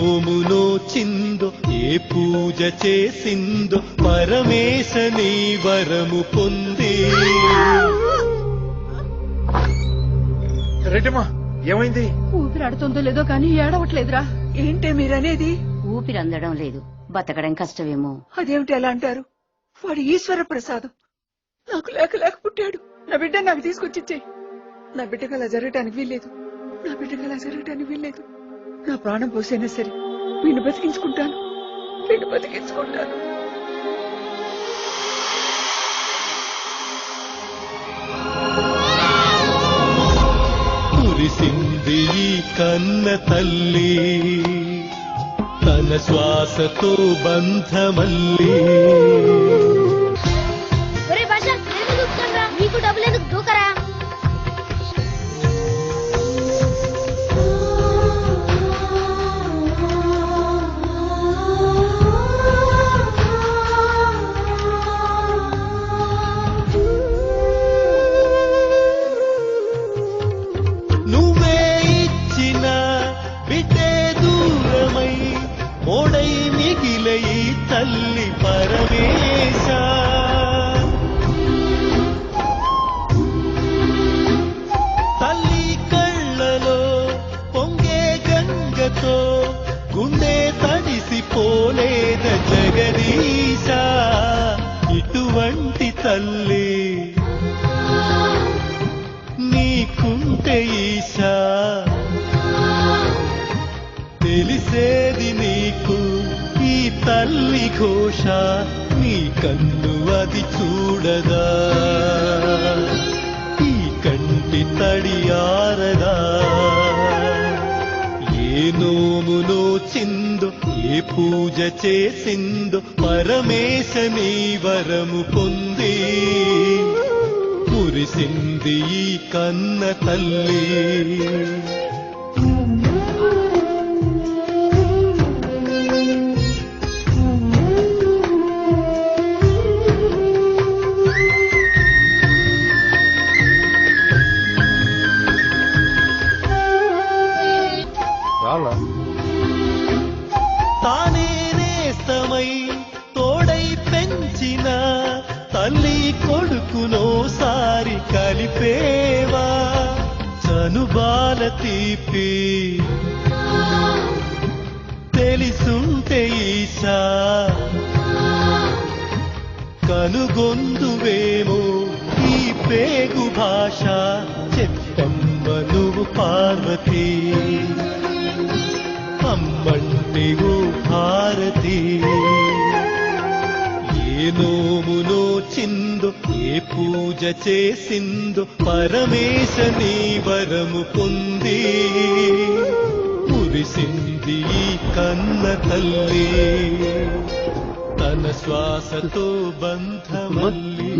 నోము నోచిందో ఏ పూజ చేసిందో పరమేశ నీ వరము పొంది. రెడ్డమ్మా ఏమైంది? ఊపిరాడుతుందో లేదో కానీ ఏడవట్లేదురా. ఏంటే మీరనేది? ఊపిరందడం లేదు, బతకడం కష్టమేమో. అదేమిటి అలా అంటారు? వాడు ఈశ్వర ప్రసాదం. నాకు లేక లేక పుట్టాడు. నా బిడ్డ నాకు తీసుకొచ్చిచ్చేయి. నా బిడ్డకు అలా జరగటానికి వీల్లేదు. నా బిడ్డకు అలా జరగటానికి వీల్లేదు. నా ప్రాణం పోసైనా సరే వీడిని బతికించుకుంటాను. వీడిని బతికించుకుంటాను. కురిసింది ఈ కన్న తల్లి తన శ్వాసతో బంధమల్లి. నీకు డబ్బులు ఎందుకు దూకరా? నువ్వే ఇచ్చిన బిడ్డే దూరమై మోడై మిగిలై తల్లి పరమేశ. తల్లి కళ్ళలో పొంగే గంగతో గుండె తడిసిపోలేద జగదీశ. ఇటువంటి తల్లి నీకుంటే ఈశా తెలిసేది నీకు ఈ తల్లి ఘోష. నీ కన్ను అది చూడదా, ఈ కంటి తడి ఆరదా. ఏ నోము నోచిందో ఏ పూజ చేసిందో పరమేశ నీ వరము పొంది. మురిసింది ఈ కన్న తల్లి. తానే నేస్తమై తోడై పెంచిన తల్లి కొడుకునోసారి కలిపేవా. చనుబాల తీపి తెలిసుంటే ఈశా కనుగొందువేమో ఈ పేగు భాష. చెప్పమ్మ నువ్వు పార్వతి, అమ్మంటే ఓ భారతి. ఏ నోము నోచిందో ఏ పూజ చేసిందో పరమేశ నీ వరము పొంది. మురిసింది ఈ కన్న తల్లి తన శ్వాసతో బంధమల్లి.